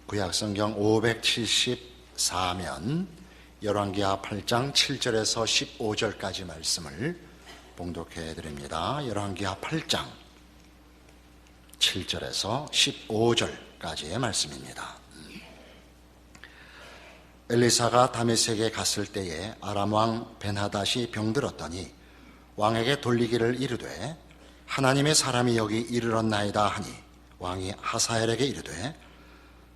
구약성경 574면 열왕기하 8장 7절에서 15절까지 말씀을 봉독해 드립니다. 열왕기하 8장 7절에서 15절까지의 말씀입니다. 엘리사가 다메섹에 갔을 때에 아람 왕 벤하닷이 병들었더니 왕에게 돌리기를 이르되 하나님의 사람이 여기 이르렀나이다 하니 왕이 하사엘에게 이르되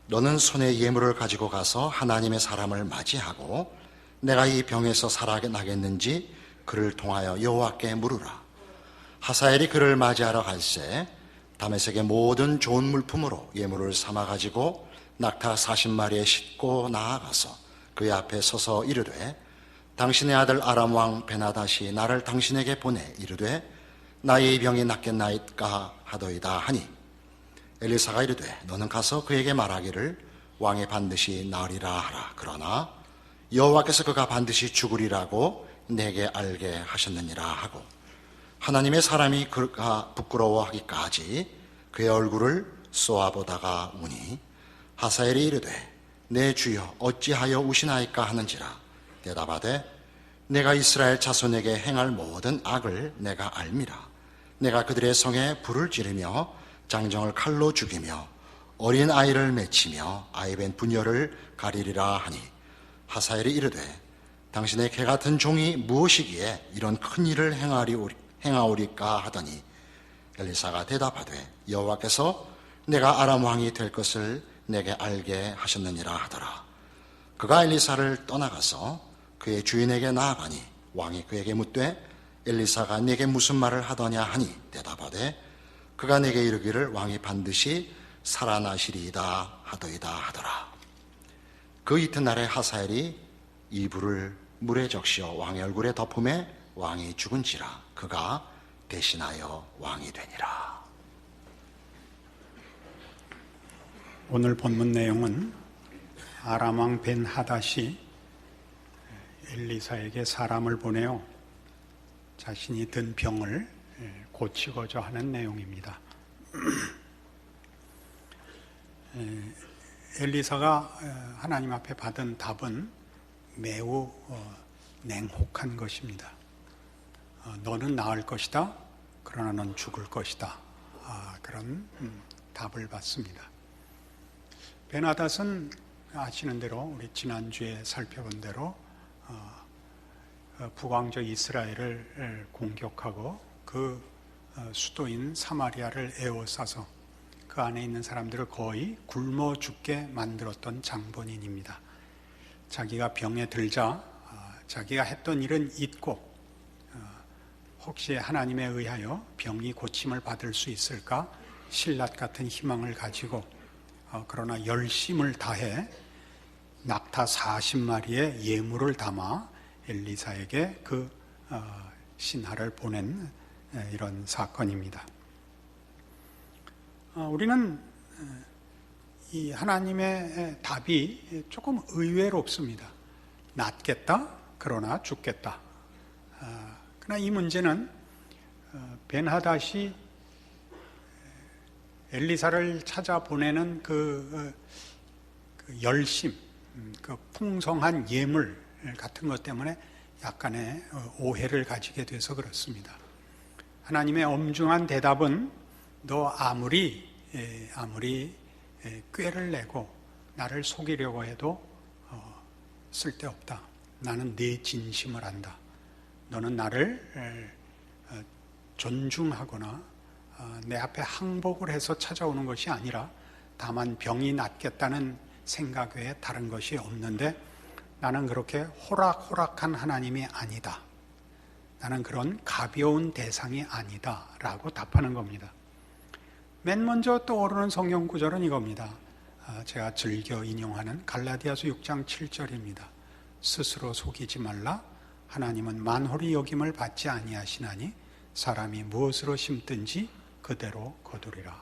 너는 손에 예물을 가지고 가서 하나님의 사람을 맞이하고 내가 이 병에서 살아나겠는지 그를 통하여 여호와께 물으라. 하사엘이 그를 맞이하러 갈새 다메섹의 모든 좋은 물품으로 예물을 삼아 가지고 낙타 40마리에 싣고 나아가서 그의 앞에 서서 이르되 당신의 아들 아람 왕 벤하닷이 나를 당신에게 보내 이르되 나의 병이 낫겠나이까 하더이다 하니 엘리사가 이르되 너는 가서 그에게 말하기를 왕이 반드시 나으리라 하라. 그러나 여호와께서 그가 반드시 죽으리라고 내게 알게 하셨느니라 하고 하나님의 사람이 그가 부끄러워하기까지 그의 얼굴을 쏘아보다가 우니 하사엘이 이르되 내 주여 어찌하여 우시나이까 하는지라. 대답하되 내가 이스라엘 자손에게 행할 모든 악을 내가 알미라. 내가 그들의 성에 불을 지르며 장정을 칼로 죽이며 어린 아이를 맺히며 아이벤 분열을 가리리라 하니 하사엘이 이르되 당신의 개 같은 종이 무엇이기에 이런 큰 일을 행하오리까 하더니 엘리사가 대답하되 여호와께서 내가 아람 왕이 될 것을 내게 알게 하셨느니라 하더라. 그가 엘리사를 떠나가서 그의 주인에게 나아가니 왕이 그에게 묻되 엘리사가 네게 무슨 말을 하더냐 하니 대답하되 그가 내게 이르기를 왕이 반드시 살아나시리이다 하더이다 하더라. 그 이튿날에 하사엘이 이불을 물에 적시어 왕의 얼굴에 덮음에 왕이 죽은지라. 그가 대신하여 왕이 되니라. 오늘 본문 내용은 아람 왕 벤하닷이 엘리사에게 사람을 보내어 자신이 든 병을 고치고자 하는 내용입니다. 엘리사가 하나님 앞에 받은 답은 매우 냉혹한 것입니다. 너는 나을 것이다. 그러나 넌 죽을 것이다. 그런 답을 받습니다. 벤하닷은 아시는 대로 우리 지난주에 살펴본 대로 북왕조 이스라엘을 공격하고 그 수도인 사마리아를 에워싸서 그 안에 있는 사람들을 거의 굶어 죽게 만들었던 장본인입니다. 자기가 병에 들자 자기가 했던 일은 잊고 혹시 하나님에 의하여 병이 고침을 받을 수 있을까 신라 같은 희망을 가지고 그러나 열심을 다해 낙타 40마리의 예물을 담아 엘리사에게 그 신하를 보낸 이런 사건입니다. 우리는 이 하나님의 답이 조금 의외롭습니다. 낫겠다, 그러나 죽겠다. 그러나 이 문제는 벤하닷이 엘리사를 찾아보내는 그 열심, 그 풍성한 예물 같은 것 때문에 약간의 오해를 가지게 돼서 그렇습니다. 하나님의 엄중한 대답은 너 아무리 꾀를 내고 나를 속이려고 해도 쓸데없다. 나는 네 진심을 안다. 너는 나를 존중하거나 내 앞에 항복을 해서 찾아오는 것이 아니라 다만 병이 낫겠다는 생각 외에 다른 것이 없는데 나는 그렇게 호락호락한 하나님이 아니다. 나는 그런 가벼운 대상이 아니다 라고 답하는 겁니다. 맨 먼저 떠오르는 성경 구절은 이겁니다. 제가 즐겨 인용하는 갈라디아서 6장 7절입니다. 스스로 속이지 말라. 하나님은 만홀히 여김을 받지 아니하시나니 사람이 무엇으로 심든지 그대로 거두리라.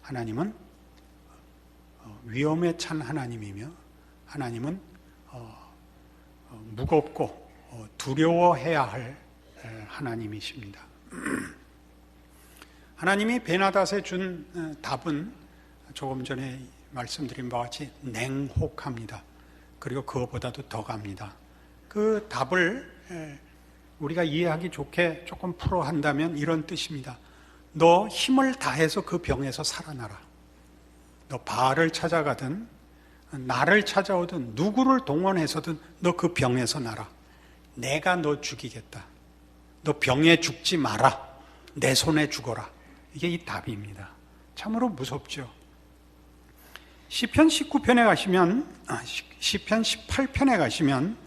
하나님은 위험에 찬 하나님이며 하나님은 무겁고 두려워해야 할 하나님이십니다. 하나님이 벤하닷에 준 답은 조금 전에 말씀드린 바와 같이 냉혹합니다. 그리고 그것보다도 더 갑니다. 그 답을 우리가 이해하기 좋게 조금 풀어 한다면 이런 뜻입니다. 너 힘을 다해서 그 병에서 살아나라. 너 바알을 찾아가든 나를 찾아오든 누구를 동원해서든 너 그 병에서 나라. 내가 너 죽이겠다. 너 병에 죽지 마라. 내 손에 죽어라. 이게 이 답입니다. 참으로 무섭죠. 시편 19편에 가시면, 시편 18편에 가시면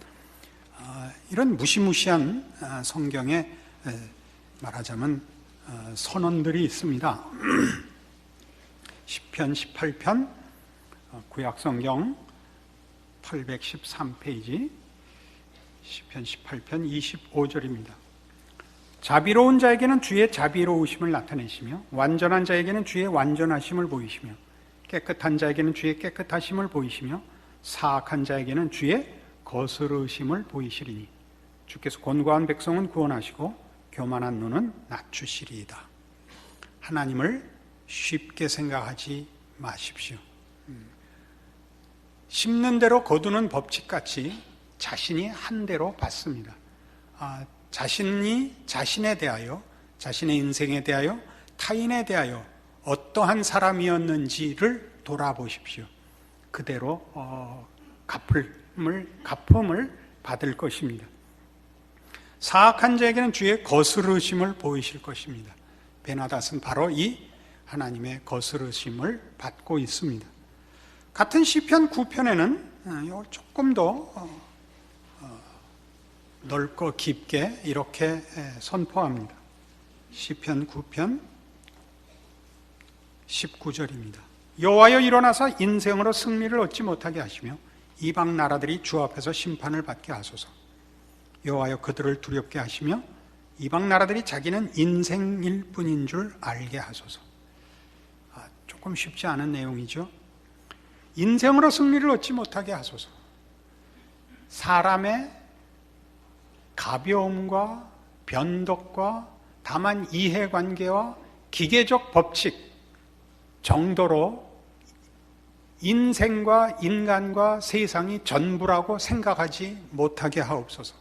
이런 무시무시한 성경에 말하자면 선언들이 있습니다. 시편 18편 구약성경 813페이지 시편 18편 25절입니다. 자비로운 자에게는 주의 자비로우심을 나타내시며 완전한 자에게는 주의 완전하심을 보이시며 깨끗한 자에게는 주의 깨끗하심을 보이시며 사악한 자에게는 주의 거스르심을 보이시리니 주께서 곤고한 백성은 구원하시고 교만한 눈은 낮추시리이다. 하나님을 쉽게 생각하지 마십시오. 심는 대로 거두는 법칙같이 자신이 한 대로 받습니다. 자신이 자신에 대하여, 자신의 인생에 대하여, 타인에 대하여 어떠한 사람이었는지를 돌아보십시오. 그대로 갚음을 받을 것입니다. 사악한 자에게는 주의 거스르심을 보이실 것입니다. 베나닷은 바로 이 하나님의 거스르심을 받고 있습니다. 같은 시편 9편에는 조금 더 넓고 깊게 이렇게 선포합니다. 시편 9편 19절입니다. 여호와여 일어나서 인생으로 승리를 얻지 못하게 하시며 이방 나라들이 주 앞에서 심판을 받게 하소서. 여호와여 그들을 두렵게 하시며 이방 나라들이 자기는 인생일 뿐인 줄 알게 하소서. 조금 쉽지 않은 내용이죠. 인생으로 승리를 얻지 못하게 하소서. 사람의 가벼움과 변덕과 다만 이해관계와 기계적 법칙 정도로 인생과 인간과 세상이 전부라고 생각하지 못하게 하옵소서.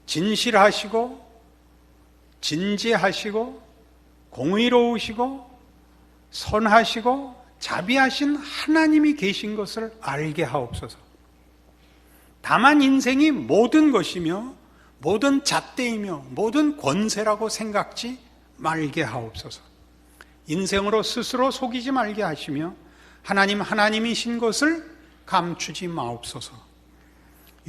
진실하시고 진지하시고 공의로우시고 선하시고 자비하신 하나님이 계신 것을 알게 하옵소서. 다만 인생이 모든 것이며 모든 잣대이며 모든 권세라고 생각지 말게 하옵소서. 인생으로 스스로 속이지 말게 하시며 하나님이신 것을 감추지 마옵소서.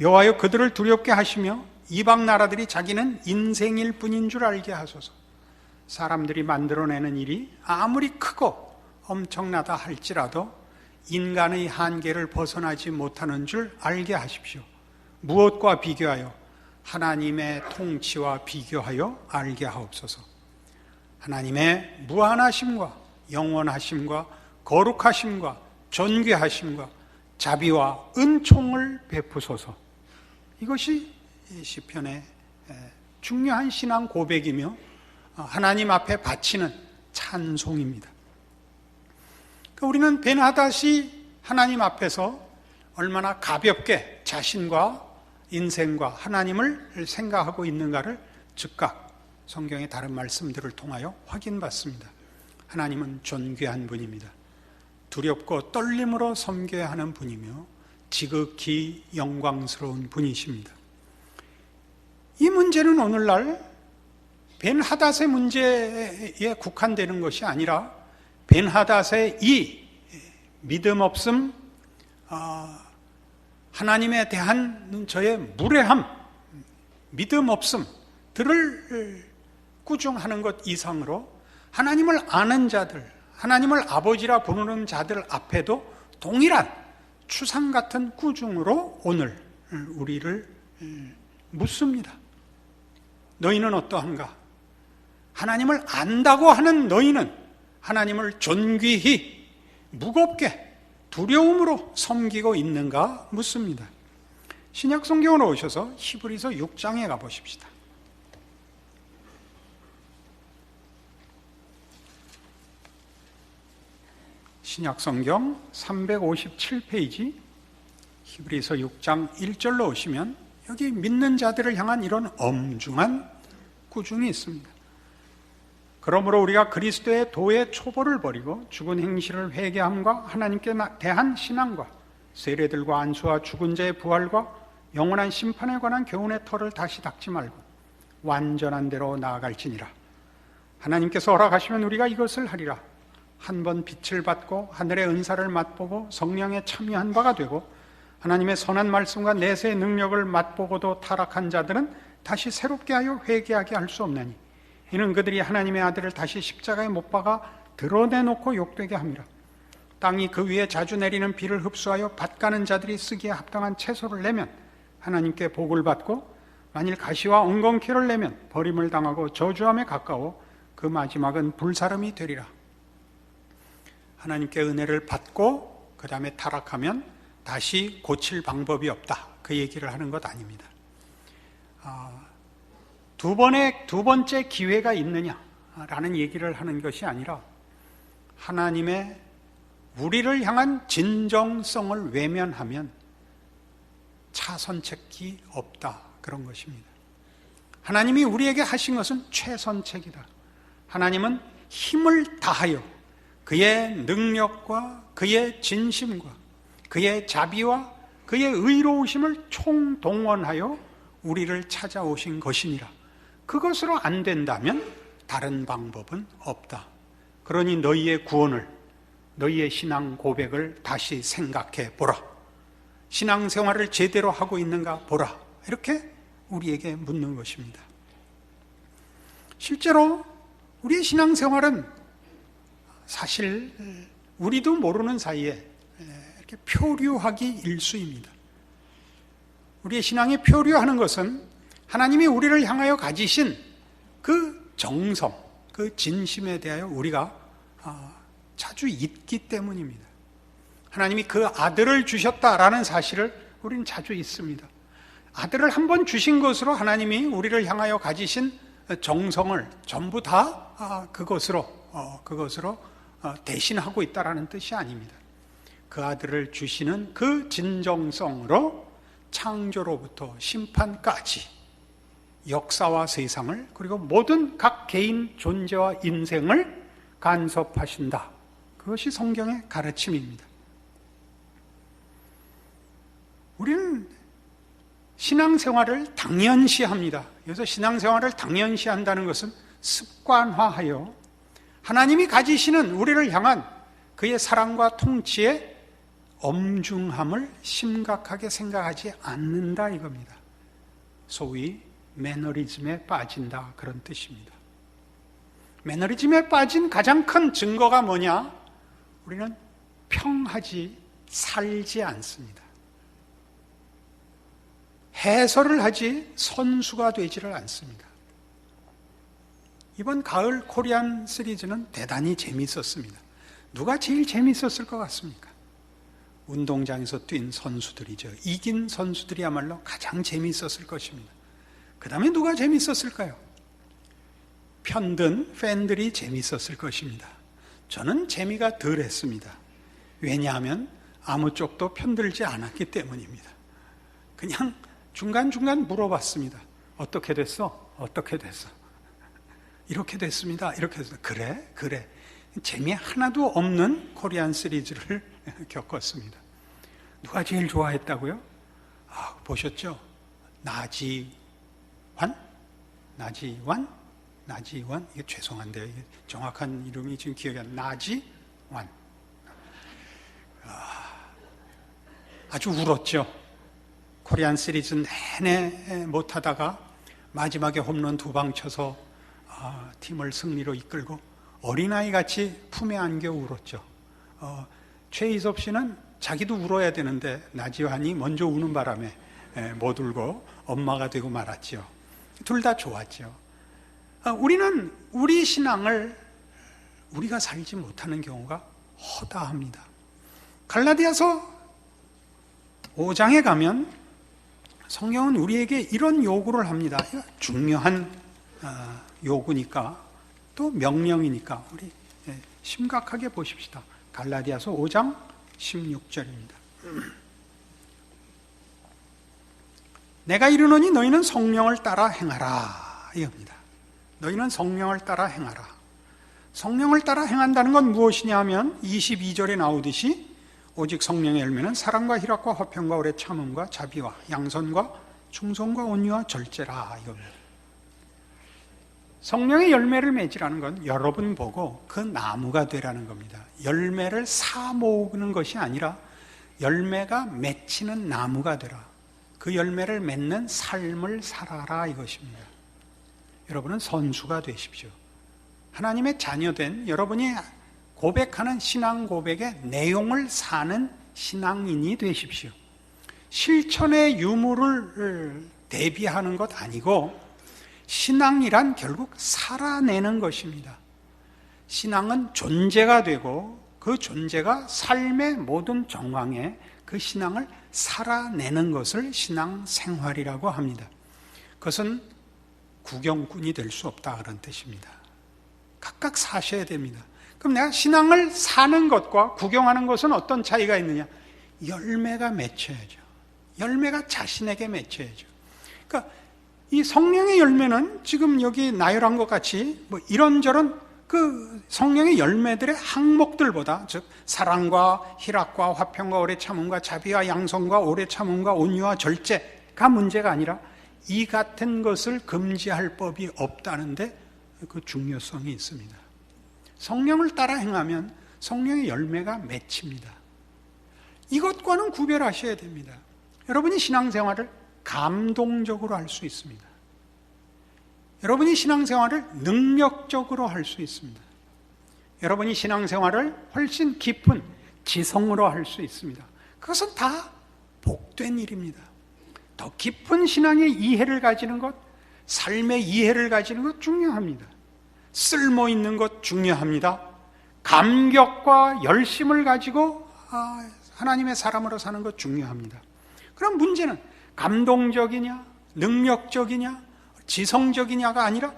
여호와여 그들을 두렵게 하시며 이방 나라들이 자기는 인생일 뿐인 줄 알게 하소서. 사람들이 만들어내는 일이 아무리 크고 엄청나다 할지라도 인간의 한계를 벗어나지 못하는 줄 알게 하십시오. 무엇과 비교하여? 하나님의 통치와 비교하여 알게 하옵소서. 하나님의 무한하심과 영원하심과 거룩하심과 존귀하심과 자비와 은총을 베푸소서. 이것이 시편의 중요한 신앙 고백이며 하나님 앞에 바치는 찬송입니다. 우리는 벤하닷이 하나님 앞에서 얼마나 가볍게 자신과 인생과 하나님을 생각하고 있는가를 즉각 성경의 다른 말씀들을 통하여 확인받습니다. 하나님은 존귀한 분입니다. 두렵고 떨림으로 섬겨야 하는 분이며 지극히 영광스러운 분이십니다. 이 문제는 오늘날 벤하닷의 문제에 국한되는 것이 아니라 벤하닷의 이 믿음 없음, 하나님에 대한 저의 무례함, 믿음 없음들을 꾸중하는 것 이상으로 하나님을 아는 자들, 하나님을 아버지라 부르는 자들 앞에도 동일한 추상 같은 꾸중으로 오늘 우리를 묻습니다. 너희는 어떠한가? 하나님을 안다고 하는 너희는 하나님을 존귀히 무겁게 두려움으로 섬기고 있는가 묻습니다. 신약 성경으로 오셔서 히브리서 6장에 가보십시다. 신약성경 357페이지 히브리서 6장 1절로 오시면 여기 믿는 자들을 향한 이런 엄중한 꾸중이 있습니다. 그러므로 우리가 그리스도의 도의 초보를 버리고 죽은 행실을 회개함과 하나님께 대한 신앙과 세례들과 안수와 죽은 자의 부활과 영원한 심판에 관한 교훈의 털을 다시 닦지 말고 완전한 대로 나아갈지니라. 하나님께서 허락하시면 우리가 이것을 하리라. 한 번 빛을 받고 하늘의 은사를 맛보고 성령에 참여한 바가 되고 하나님의 선한 말씀과 내세의 능력을 맛보고도 타락한 자들은 다시 새롭게 하여 회개하게 할 수 없나니 이는 그들이 하나님의 아들을 다시 십자가에 못 박아 드러내놓고 욕되게 함이라. 땅이 그 위에 자주 내리는 비를 흡수하여 밭 가는 자들이 쓰기에 합당한 채소를 내면 하나님께 복을 받고 만일 가시와 엉겅퀴를 내면 버림을 당하고 저주함에 가까워 그 마지막은 불사름이 되리라. 하나님께 은혜를 받고 그 다음에 타락하면 다시 고칠 방법이 없다, 그 얘기를 하는 것 아닙니다. 두 번째 기회가 있느냐라는 얘기를 하는 것이 아니라 하나님의 우리를 향한 진정성을 외면하면 차선책이 없다, 그런 것입니다. 하나님이 우리에게 하신 것은 최선책이다. 하나님은 힘을 다하여 그의 능력과 그의 진심과 그의 자비와 그의 의로우심을 총동원하여 우리를 찾아오신 것이니라. 그것으로 안 된다면 다른 방법은 없다. 그러니 너희의 구원을, 너희의 신앙 고백을 다시 생각해 보라. 신앙생활을 제대로 하고 있는가 보라. 이렇게 우리에게 묻는 것입니다. 실제로 우리의 신앙생활은 사실 우리도 모르는 사이에 이렇게 표류하기 일쑤입니다. 우리의 신앙이 표류하는 것은 하나님이 우리를 향하여 가지신 그 정성, 그 진심에 대하여 우리가 자주 잊기 때문입니다. 하나님이 그 아들을 주셨다라는 사실을 우리는 자주 잊습니다. 아들을 한 번 주신 것으로 하나님이 우리를 향하여 가지신 정성을 전부 다 그것으로 대신하고 있다라는 뜻이 아닙니다. 그 아들을 주시는 그 진정성으로 창조로부터 심판까지 역사와 세상을, 그리고 모든 각 개인 존재와 인생을 간섭하신다. 그것이 성경의 가르침입니다. 우리는 신앙생활을 당연시합니다. 그래서 신앙생활을 당연시한다는 것은 습관화하여 하나님이 가지시는 우리를 향한 그의 사랑과 통치의 엄중함을 심각하게 생각하지 않는다, 이겁니다. 소위 매너리즘에 빠진다, 그런 뜻입니다. 매너리즘에 빠진 가장 큰 증거가 뭐냐? 우리는 평하지 살지 않습니다. 해설을 하지 선수가 되지를 않습니다. 이번 가을 코리안 시리즈는 대단히 재미있었습니다. 누가 제일 재미있었을 것 같습니까? 운동장에서 뛴 선수들이죠. 이긴 선수들이야말로 가장 재미있었을 것입니다. 그 다음에 누가 재미있었을까요? 편든 팬들이 재미있었을 것입니다. 저는 재미가 덜했습니다. 왜냐하면 아무 쪽도 편들지 않았기 때문입니다. 그냥 중간중간 물어봤습니다. 어떻게 됐어? 어떻게 됐어? 이렇게 됐습니다. 이렇게 됐어. 그래. 재미 하나도 없는 코리안 시리즈를 겪었습니다. 누가 제일 좋아했다고요? 보셨죠? 나지완? 이게 죄송한데요. 이게 정확한 이름이 지금 기억이 안 나요. 나지완. 아주 울었죠. 코리안 시리즈 내내 못하다가 마지막에 홈런 2방 쳐서 팀을 승리로 이끌고 어린아이 같이 품에 안겨 울었죠. 최희섭 씨는 자기도 울어야 되는데 나지완이 먼저 우는 바람에 못 울고 엄마가 되고 말았죠. 둘 다 좋았죠. 우리는 우리 신앙을 우리가 살지 못하는 경우가 허다합니다. 갈라디아서 5장에 가면 성경은 우리에게 이런 요구를 합니다. 중요한 요구니까, 또 명령이니까 우리 심각하게 보십시다. 갈라디아서 5장 16절입니다. 내가 이르노니 너희는 성령을 따라 행하라 이겁니다. 너희는 성령을 따라 행하라. 성령을 따라 행한다는 건 무엇이냐 하면 22절에 나오듯이 오직 성령의 열매는 사랑과 희락과 화평과 오래 참음과 자비와 양선과 충성과 온유와 절제라 이겁니다. 성령의 열매를 맺으라는 건 여러분 보고 그 나무가 되라는 겁니다. 열매를 사 모으는 것이 아니라 열매가 맺히는 나무가 되라. 그 열매를 맺는 삶을 살아라 이것입니다. 여러분은 선수가 되십시오. 하나님의 자녀된 여러분이 고백하는 신앙 고백의 내용을 사는 신앙인이 되십시오. 실천의 유무를 대비하는 것 아니고 신앙이란 결국 살아내는 것입니다. 신앙은 존재가 되고 그 존재가 삶의 모든 정황에 그 신앙을 살아내는 것을 신앙생활이라고 합니다. 그것은 구경꾼이 될 수 없다 그런 뜻입니다. 각각 사셔야 됩니다. 그럼 내가 신앙을 사는 것과 구경하는 것은 어떤 차이가 있느냐? 열매가 맺혀야죠. 열매가 자신에게 맺혀야죠. 그러니까 이 성령의 열매는 지금 여기 나열한 것 같이 뭐 이런저런 그 성령의 열매들의 항목들보다 즉 사랑과 희락과 화평과 오래 참음과 자비와 양성과 오래 참음과 온유와 절제가 문제가 아니라 이 같은 것을 금지할 법이 없다는데 그 중요성이 있습니다. 성령을 따라 행하면 성령의 열매가 맺힙니다. 이것과는 구별하셔야 됩니다. 여러분이 신앙생활을 감동적으로 할 수 있습니다. 여러분이 신앙생활을 능력적으로 할 수 있습니다. 여러분이 신앙생활을 훨씬 깊은 지성으로 할 수 있습니다. 그것은 다 복된 일입니다. 더 깊은 신앙의 이해를 가지는 것, 삶의 이해를 가지는 것 중요합니다. 쓸모 있는 것 중요합니다. 감격과 열심을 가지고 하나님의 사람으로 사는 것 중요합니다. 그럼 문제는 감동적이냐, 능력적이냐, 지성적이냐가 아니라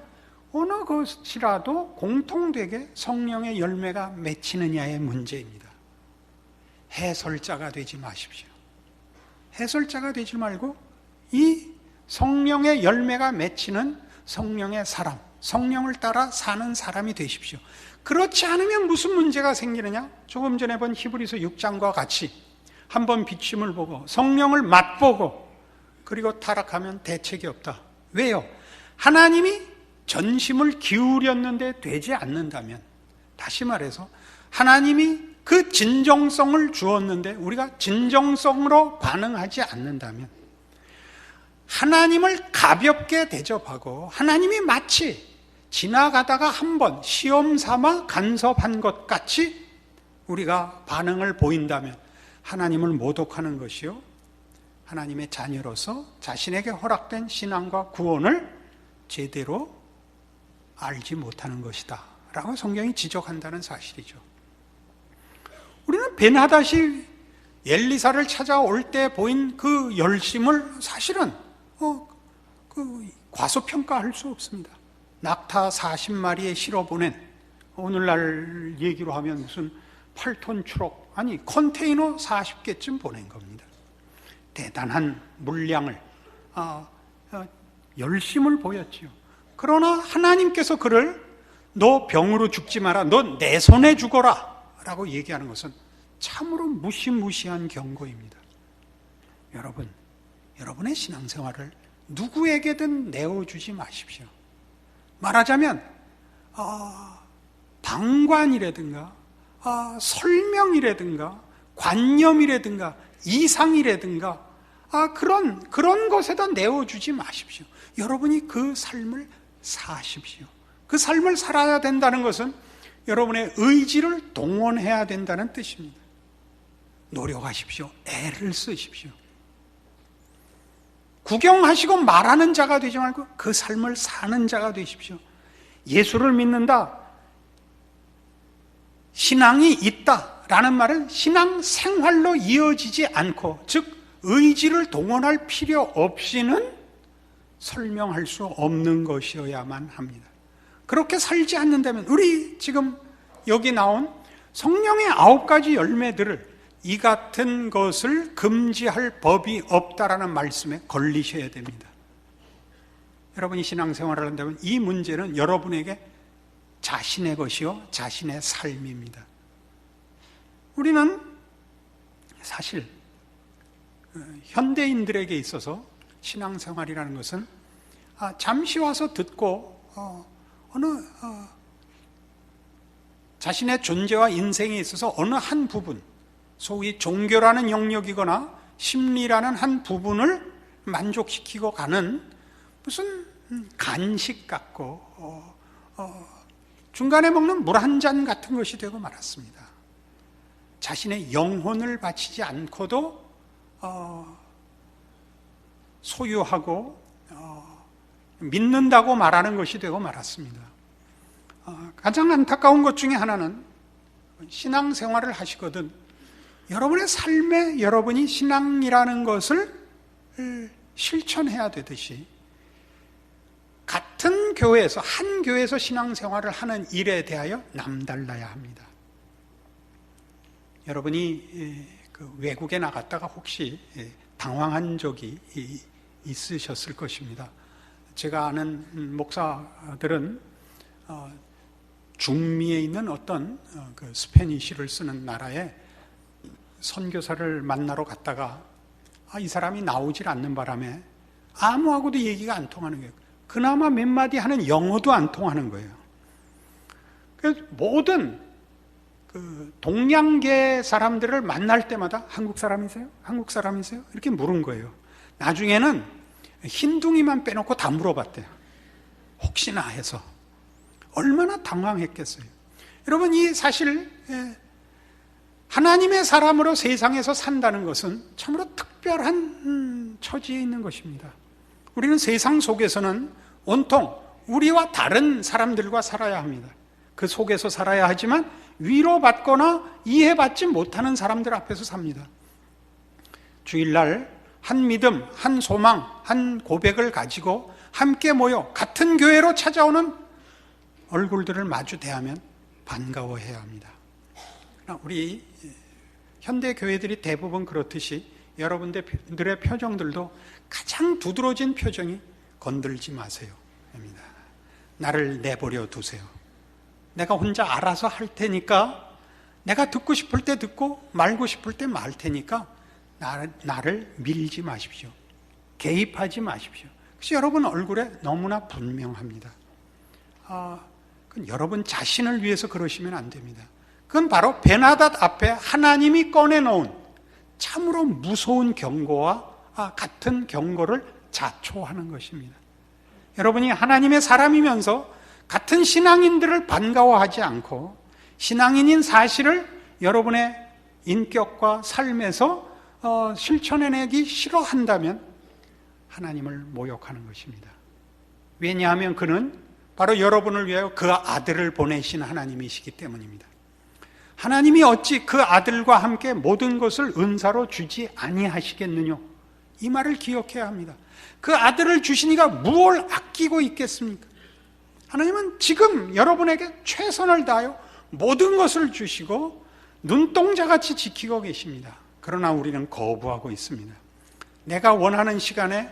어느 것이라도 공통되게 성령의 열매가 맺히느냐의 문제입니다. 해설자가 되지 마십시오. 해설자가 되지 말고 이 성령의 열매가 맺히는 성령의 사람, 성령을 따라 사는 사람이 되십시오. 그렇지 않으면 무슨 문제가 생기느냐? 조금 전에 본 히브리서 6장과 같이 한번 비침을 보고 성령을 맛보고 그리고 타락하면 대책이 없다. 왜요? 하나님이 전심을 기울였는데 되지 않는다면, 다시 말해서 하나님이 그 진정성을 주었는데 우리가 진정성으로 반응하지 않는다면, 하나님을 가볍게 대접하고 하나님이 마치 지나가다가 한번 시험 삼아 간섭한 것 같이 우리가 반응을 보인다면 하나님을 모독하는 것이요, 하나님의 자녀로서 자신에게 허락된 신앙과 구원을 제대로 알지 못하는 것이다 라고 성경이 지적한다는 사실이죠. 우리는 벤하닷이 엘리사를 찾아올 때 보인 그 열심을 사실은 과소평가할 수 없습니다. 낙타 40마리에 실어보낸, 오늘날 얘기로 하면 무슨 8톤 트럭, 아니 컨테이너 40개쯤 보낸 겁니다. 대단한 물량을, 열심을 보였지요. 그러나 하나님께서 그를 너 병으로 죽지 마라, 너 내 손에 죽어라 라고 얘기하는 것은 참으로 무시무시한 경고입니다. 여러분, 여러분의 신앙생활을 누구에게든 내어주지 마십시오. 말하자면 방관이라든가 설명이라든가 관념이라든가 이상이라든가 그런 것에다 내어주지 마십시오. 여러분이 그 삶을 사십시오. 그 삶을 살아야 된다는 것은 여러분의 의지를 동원해야 된다는 뜻입니다. 노력하십시오. 애를 쓰십시오. 구경하시고 말하는 자가 되지 말고 그 삶을 사는 자가 되십시오. 예수를 믿는다, 신앙이 있다라는 말은 신앙생활로 이어지지 않고, 즉 의지를 동원할 필요 없이는 설명할 수 없는 것이어야만 합니다. 그렇게 살지 않는다면, 우리 지금 여기 나온 성령의 9가지 열매들을 이 같은 것을 금지할 법이 없다라는 말씀에 걸리셔야 됩니다. 여러분이 신앙생활을 한다면 이 문제는 여러분에게 자신의 것이요 자신의 삶입니다. 우리는 사실 현대인들에게 있어서 신앙생활이라는 것은 잠시 와서 듣고 자신의 존재와 인생에 있어서 어느 한 부분, 소위 종교라는 영역이거나 심리라는 한 부분을 만족시키고 가는 무슨 간식 같고 중간에 먹는 물 한 잔 같은 것이 되고 말았습니다. 자신의 영혼을 바치지 않고도 소유하고 믿는다고 말하는 것이 되고 말았습니다. 가장 안타까운 것 중에 하나는 신앙생활을 하시거든 여러분의 삶에 여러분이 신앙이라는 것을 실천해야 되듯이 같은 교회에서 한 교회에서 신앙생활을 하는 일에 대하여 남달라야 합니다. 여러분이 외국에 나갔다가 혹시 당황한 적이 있으셨을 것입니다. 제가 아는 목사들은 중미에 있는 어떤 스페니쉬를 쓰는 나라에 선교사를 만나러 갔다가 이 사람이 나오질 않는 바람에 아무하고도 얘기가 안 통하는 거예요. 그나마 몇 마디 하는 영어도 안 통하는 거예요. 그래서 모든 동양계 사람들을 만날 때마다 한국 사람이세요? 한국 사람이세요? 이렇게 물은 거예요. 나중에는 흰둥이만 빼놓고 다 물어봤대요. 혹시나 해서. 얼마나 당황했겠어요. 여러분, 이 사실 하나님의 사람으로 세상에서 산다는 것은 참으로 특별한 처지에 있는 것입니다. 우리는 세상 속에서는 온통 우리와 다른 사람들과 살아야 합니다. 그 속에서 살아야 하지만 위로받거나 이해받지 못하는 사람들 앞에서 삽니다. 주일날 한 믿음, 한 소망, 한 고백을 가지고 함께 모여 같은 교회로 찾아오는 얼굴들을 마주 대하면 반가워해야 합니다. 우리 현대 교회들이 대부분 그렇듯이 여러분들의 표정들도 가장 두드러진 표정이 건들지 마세요 입니다. 나를 내버려 두세요. 내가 혼자 알아서 할 테니까, 내가 듣고 싶을 때 듣고 말고 싶을 때 말 테니까 나를 밀지 마십시오. 개입하지 마십시오. 그래서 여러분 얼굴에 너무나 분명합니다. 그건 여러분 자신을 위해서 그러시면 안 됩니다. 그건 바로 베나닷 앞에 하나님이 꺼내놓은 참으로 무서운 경고와 같은 경고를 자초하는 것입니다. 여러분이 하나님의 사람이면서 같은 신앙인들을 반가워하지 않고 신앙인인 사실을 여러분의 인격과 삶에서 실천해내기 싫어한다면 하나님을 모욕하는 것입니다. 왜냐하면 그는 바로 여러분을 위하여 그 아들을 보내신 하나님이시기 때문입니다. 하나님이 어찌 그 아들과 함께 모든 것을 은사로 주지 아니하시겠느냐, 이 말을 기억해야 합니다. 그 아들을 주시니가 무엇을 아끼고 있겠습니까? 하나님은 지금 여러분에게 최선을 다하여 모든 것을 주시고 눈동자같이 지키고 계십니다. 그러나 우리는 거부하고 있습니다. 내가 원하는 시간에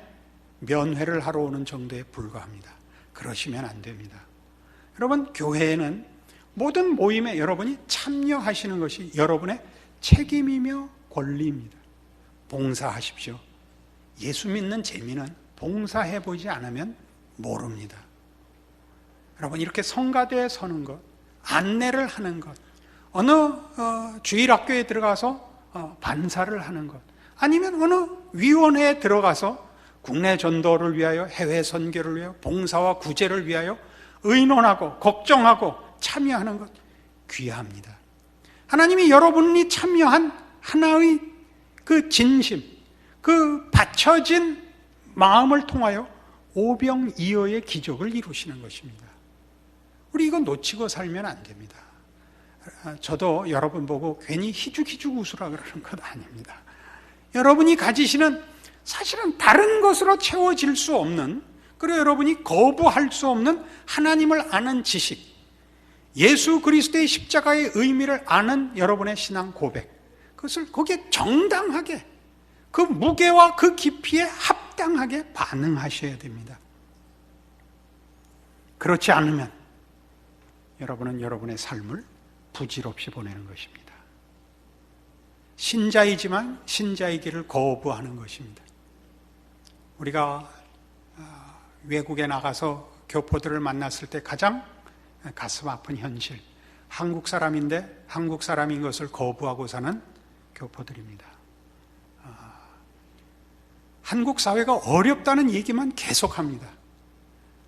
면회를 하러 오는 정도에 불과합니다. 그러시면 안 됩니다. 여러분, 교회에는 모든 모임에 여러분이 참여하시는 것이 여러분의 책임이며 권리입니다. 봉사하십시오. 예수 믿는 재미는 봉사해보지 않으면 모릅니다. 여러분, 이렇게 성가대에 서는 것, 안내를 하는 것, 어느 주일학교에 들어가서 반사를 하는 것, 아니면 어느 위원회에 들어가서 국내 전도를 위하여, 해외 선교를 위하여, 봉사와 구제를 위하여 의논하고 걱정하고 참여하는 것, 귀합니다. 하나님이 여러분이 참여한 하나의 그 진심, 그 바쳐진 마음을 통하여 오병이어의 기적을 이루시는 것입니다. 우리 이거 놓치고 살면 안 됩니다. 저도 여러분 보고 괜히 희죽희죽 웃으라 그러는 것 아닙니다. 여러분이 가지시는 사실은 다른 것으로 채워질 수 없는, 그리고 여러분이 거부할 수 없는 하나님을 아는 지식, 예수 그리스도의 십자가의 의미를 아는 여러분의 신앙 고백, 그것을 거기에 정당하게, 그 무게와 그 깊이에 합당하게 반응하셔야 됩니다. 그렇지 않으면 여러분은 여러분의 삶을 부질없이 보내는 것입니다. 신자이지만 신자의 길을 거부하는 것입니다. 우리가 외국에 나가서 교포들을 만났을 때 가장 가슴 아픈 현실, 한국 사람인데 한국 사람인 것을 거부하고 사는 교포들입니다. 한국 사회가 어렵다는 얘기만 계속합니다.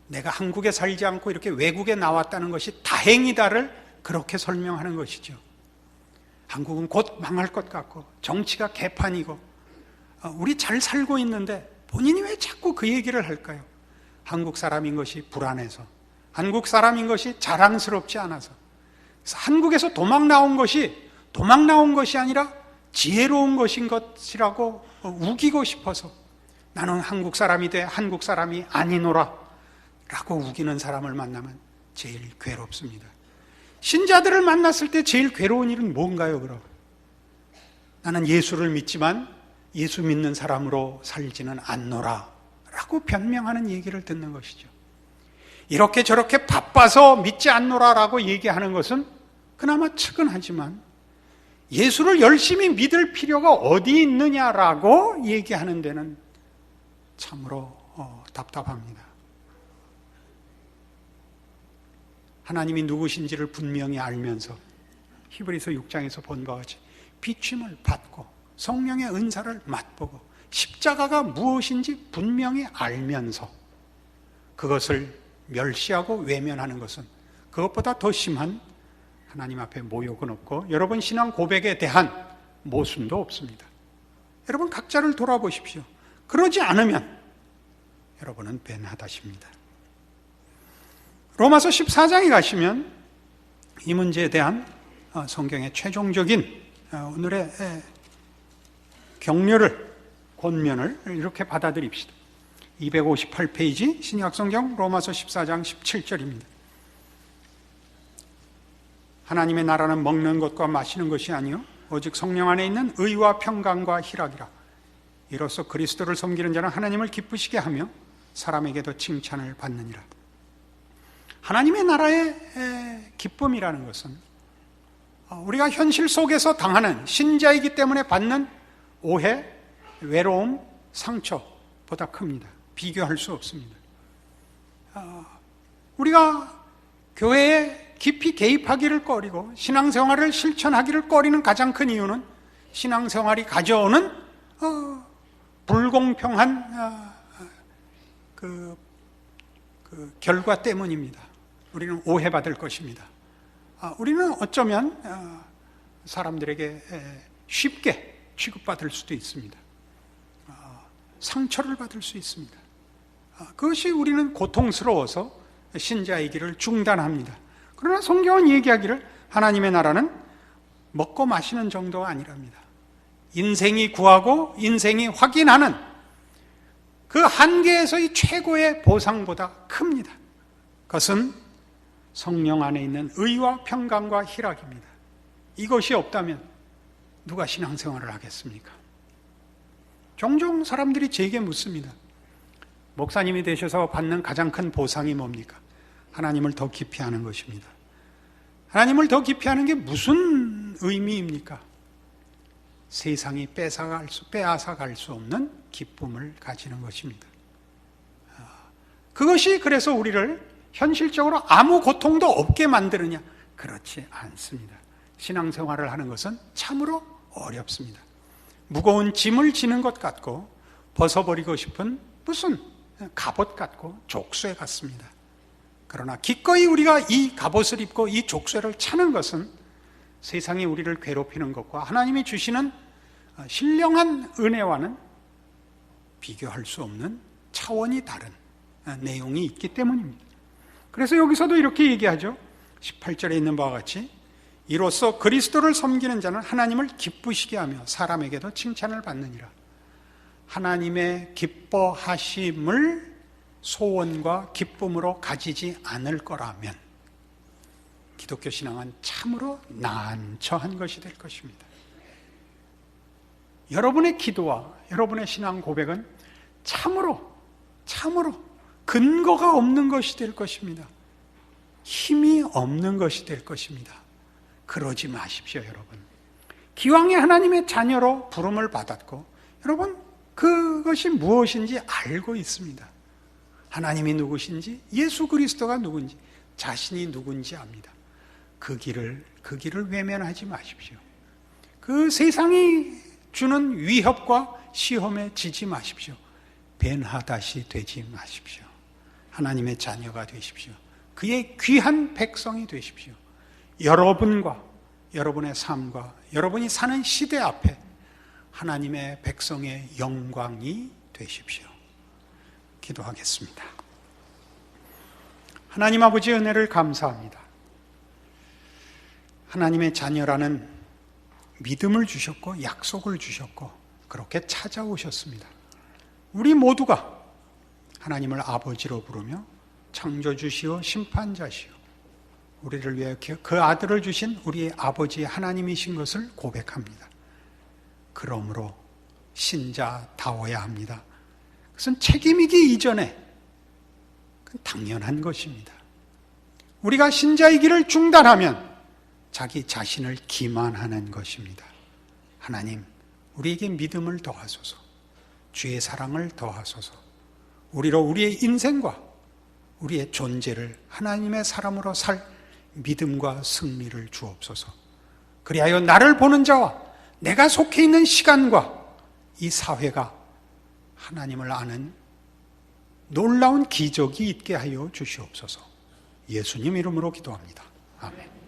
내가 한국에 살지 않고 이렇게 외국에 나왔다는 것이 다행이다를 그렇게 설명하는 것이죠. 한국은 곧 망할 것 같고 정치가 개판이고 우리 잘 살고 있는데 본인이 왜 자꾸 그 얘기를 할까요? 한국 사람인 것이 불안해서, 한국 사람인 것이 자랑스럽지 않아서, 한국에서 도망 나온 것이 아니라 지혜로운 것인 것이라고 우기고 싶어서 나는 한국 사람이 돼 한국 사람이 아니노라 라고 우기는 사람을 만나면 제일 괴롭습니다. 신자들을 만났을 때 제일 괴로운 일은 뭔가요, 그럼? 나는 예수를 믿지만 예수 믿는 사람으로 살지는 않노라 라고 변명하는 얘기를 듣는 것이죠. 이렇게 저렇게 바빠서 믿지 않노라 라고 얘기하는 것은 그나마 측은하지만 예수를 열심히 믿을 필요가 어디 있느냐라고 얘기하는 데는 참으로 답답합니다. 하나님이 누구신지를 분명히 알면서 히브리서 6장에서 본 바와 같이 비춤을 받고 성령의 은사를 맛보고 십자가가 무엇인지 분명히 알면서 그것을 멸시하고 외면하는 것은 그것보다 더 심한 하나님 앞에 모욕은 없고 여러분 신앙 고백에 대한 모순도 없습니다. 여러분 각자를 돌아보십시오. 그러지 않으면 여러분은 벤하다십니다. 로마서 14장에 가시면 이 문제에 대한 성경의 최종적인 오늘의 격려를, 권면을 이렇게 받아들입시다. 258페이지 신약성경 로마서 14장 17절입니다. 하나님의 나라는 먹는 것과 마시는 것이 아니요 오직 성령 안에 있는 의와 평강과 희락이라. 이로써 그리스도를 섬기는 자는 하나님을 기쁘시게 하며 사람에게도 칭찬을 받느니라. 하나님의 나라의 기쁨이라는 것은 우리가 현실 속에서 당하는, 신자이기 때문에 받는 오해, 외로움, 상처보다 큽니다. 비교할 수 없습니다. 우리가 교회에 깊이 개입하기를 꺼리고 신앙생활을 실천하기를 꺼리는 가장 큰 이유는 신앙생활이 가져오는 불공평한 그 결과 때문입니다. 우리는 오해받을 것입니다. 우리는 어쩌면 사람들에게 쉽게 취급받을 수도 있습니다. 상처를 받을 수 있습니다. 그것이 우리는 고통스러워서 신자의 길을 중단합니다. 그러나 성경은 얘기하기를 하나님의 나라는 먹고 마시는 정도가 아니랍니다. 인생이 구하고 인생이 확인하는 그 한계에서의 최고의 보상보다 큽니다. 그것은 성령 안에 있는 의와 평강과 희락입니다. 이것이 없다면 누가 신앙생활을 하겠습니까? 종종 사람들이 제게 묻습니다. 목사님이 되셔서 받는 가장 큰 보상이 뭡니까? 하나님을 더 깊이 아는 것입니다. 하나님을 더 깊이 아는 게 무슨 의미입니까? 세상이 빼앗아갈 수 없는 기쁨을 가지는 것입니다. 그것이 그래서 우리를 현실적으로 아무 고통도 없게 만드느냐? 그렇지 않습니다. 신앙생활을 하는 것은 참으로 어렵습니다. 무거운 짐을 지는 것 같고 벗어버리고 싶은 무슨 갑옷 같고 족쇄 같습니다. 그러나 기꺼이 우리가 이 갑옷을 입고 이 족쇄를 차는 것은 세상이 우리를 괴롭히는 것과 하나님이 주시는 신령한 은혜와는 비교할 수 없는 차원이 다른 내용이 있기 때문입니다. 그래서 여기서도 이렇게 얘기하죠. 18절에 있는 바와 같이 이로써 그리스도를 섬기는 자는 하나님을 기쁘시게 하며 사람에게도 칭찬을 받느니라. 하나님의 기뻐하심을 소원과 기쁨으로 가지지 않을 거라면 기독교 신앙은 참으로 난처한 것이 될 것입니다. 여러분의 기도와 여러분의 신앙 고백은 참으로 근거가 없는 것이 될 것입니다. 힘이 없는 것이 될 것입니다. 그러지 마십시오, 여러분. 기왕에 하나님의 자녀로 부름을 받았고, 여러분, 그것이 무엇인지 알고 있습니다. 하나님이 누구신지, 예수 그리스도가 누군지, 자신이 누군지 압니다. 그 길을 외면하지 마십시오. 그 세상이 주는 위협과 시험에 지지 마십시오. 벤하닷이 되지 마십시오. 하나님의 자녀가 되십시오. 그의 귀한 백성이 되십시오. 여러분과 여러분의 삶과 여러분이 사는 시대 앞에 하나님의 백성의 영광이 되십시오. 기도하겠습니다. 하나님 아버지 은혜를 감사합니다. 하나님의 자녀라는 믿음을 주셨고 약속을 주셨고 그렇게 찾아오셨습니다. 우리 모두가 하나님을 아버지로 부르며 창조주시오 심판자시오 우리를 위해 그 아들을 주신 우리의 아버지 하나님이신 것을 고백합니다. 그러므로 신자다워야 합니다. 그것은 책임이기 이전에 당연한 것입니다. 우리가 신자이기를 중단하면 자기 자신을 기만하는 것입니다. 하나님, 우리에게 믿음을 더하소서, 주의 사랑을 더하소서, 우리로 우리의 인생과 우리의 존재를 하나님의 사람으로 살 믿음과 승리를 주옵소서. 그리하여 나를 보는 자와 내가 속해 있는 시간과 이 사회가 하나님을 아는 놀라운 기적이 있게 하여 주시옵소서. 예수님 이름으로 기도합니다. 아멘.